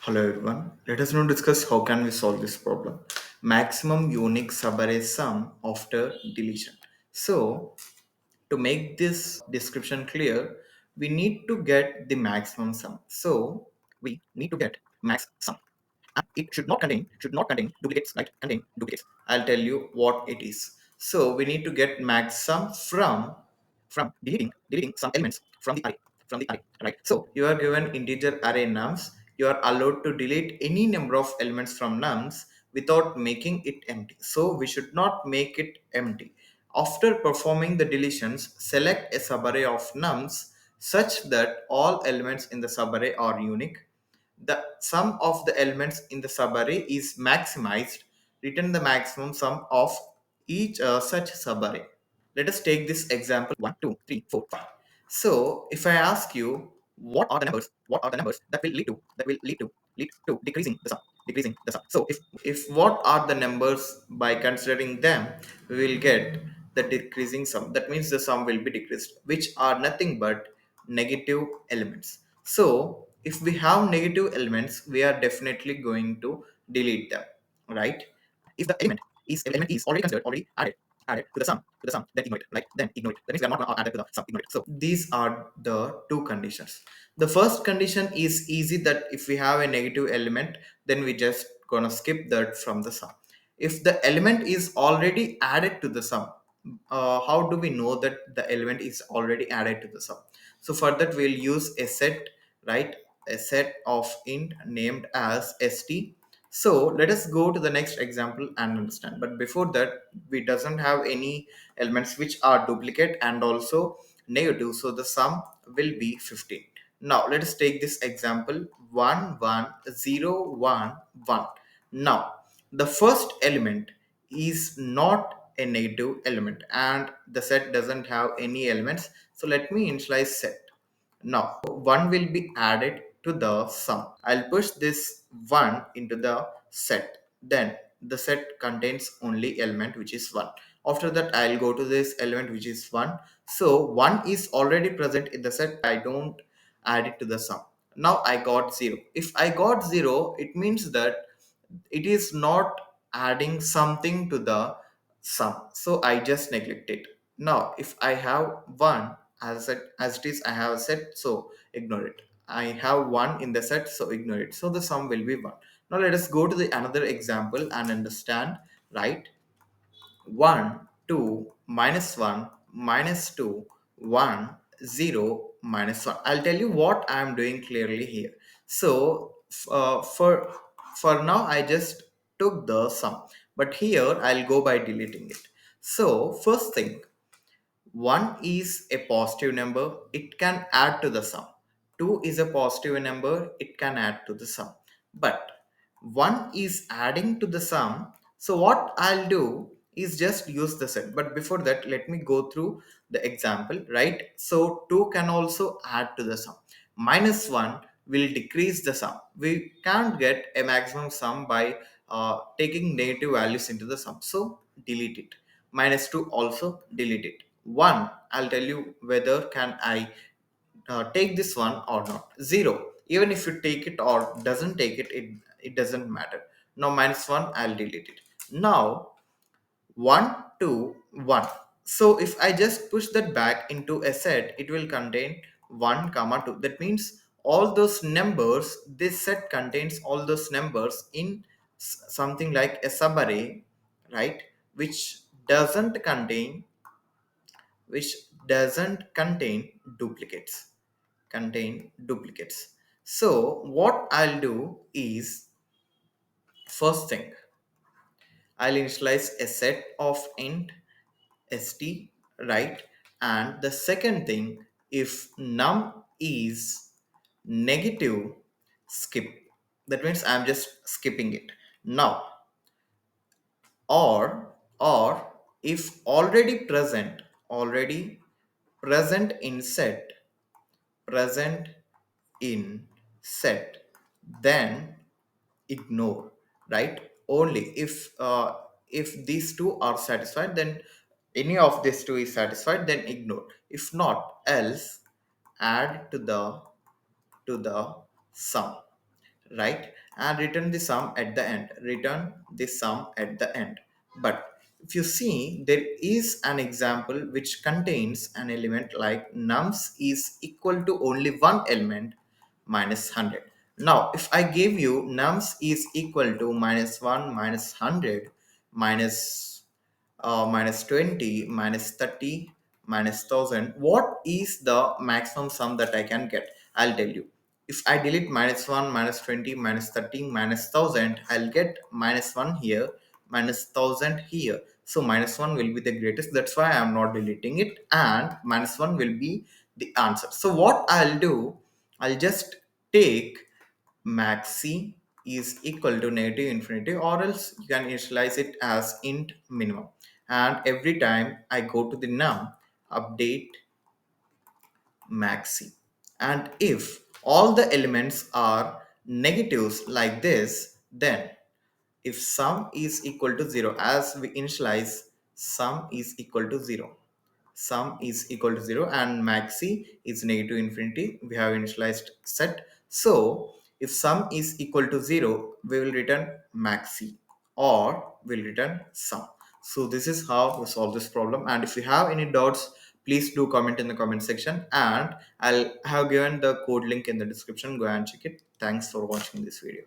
Hello everyone. Let us now discuss how can we solve this problem. Maximum unique subarray sum after deletion. So to make this description clear, we need to get the maximum sum. So we need to get max sum. And it should not contain duplicates, right? Contain duplicates. I'll tell you what it is. So we need to get max sum from deleting some elements from the array, right? So you are given integer array nums. You are allowed to delete any number of elements from nums without making it empty. So we should not make it empty. After performing the deletions, select a subarray of nums such that all elements in the subarray are unique. The sum of the elements in the subarray is maximized. Return the maximum sum of each such subarray. Let us take this example 1, 2, 3, 4, 5. So if I ask you what are the numbers that will lead to decreasing the sum. So if what are the numbers, by considering them we will get the decreasing sum. That means the sum will be decreased, which are nothing but negative elements. So if we have negative elements, we are definitely going to delete them, right? If the element is already added to the sum, then ignore it. Then ignore it. That means we are not going to add it to the sum. Ignore it. So these are the two conditions. The first condition is easy, that if we have a negative element, then we just gonna skip that from the sum. If the element is already added to the sum, how do we know that the element is already added to the sum? So for that we'll use a set, right? A set of int named as st. So let us go to the next example and understand. But before that, we doesn't have any elements which are duplicate and also negative. So the sum will be 15. Now let us take this example 1 1 0 1 1. Now the first element is not a negative element and the set doesn't have any elements. So let me initialize set. Now, 1 will be added to the sum. I'll push this 1 into the set. Then the set contains only element which is 1. After that, I'll go to this element which is 1. So, 1 is already present in the set. I don't add it to the sum. Now, I got 0. If I got 0, it means that it is not adding something to the sum. So, I just neglect it. Now, if I have 1, as it is, I have a set, so ignore it. I have 1 in the set, so ignore it. So the sum will be 1. Now let us go to the another example and understand, right? 1 2 minus 1 minus 2 1 0 minus 1. I'll tell you what I am doing clearly here. So for now I just took the sum, but here I'll go by deleting it. So first thing, 1 is a positive number, it can add to the sum. 2 is a positive number, it can add to the sum. But 1 is adding to the sum. So, what I'll do is just use the set. But before that, let me go through the example, right? So, 2 can also add to the sum. Minus 1 will decrease the sum. We can't get a maximum sum by taking negative values into the sum. So, delete it. Minus 2 also delete it. 1, I'll tell you whether can I take this one or not. 0, even if you take it or doesn't take it, it doesn't matter. Now minus 1, I'll delete it. Now 1 2 1. So if I just push that back into a set, it will contain 1 comma 2. That means all those numbers, this set contains all those numbers in something like a subarray, right? which doesn't contain which doesn't contain duplicates. So what I'll do is, first thing, I'll initialize a set of int st, right? And the second thing, if num is negative, skip. That means I'm just skipping it. Now, or if already present in set, then ignore, right? Only if these two are satisfied, then any of these two is satisfied, then ignore. If not, else add to the sum, right? And return the sum at the end. Return the sum at the end. But if you see, there is an example which contains an element like nums is equal to only one element minus 100. Now, if I give you nums is equal to minus 1 minus 100 minus minus 20 minus 30 minus 1000, what is the maximum sum that I can get? I'll tell you. If I delete minus 1 minus 20 minus 30 minus 1000, I'll get minus 1 here minus 1000 here. So minus 1 will be the greatest, that's why I'm not deleting it, and minus 1 will be the answer. So what I'll do, I'll just take maxi is equal to negative infinity, or else you can initialize it as int minimum. And every time I go to the num, update maxi. And if all the elements are negatives like this, then if sum is equal to 0, as we initialize sum is equal to 0, sum is equal to 0 and maxi is negative infinity, we have initialized set. So if sum is equal to 0, we will return maxi or will return sum. So this is how we solve this problem, and if you have any doubts, please do comment in the comment section, and I'll have given the code link in the description. Go and check it. Thanks for watching this video.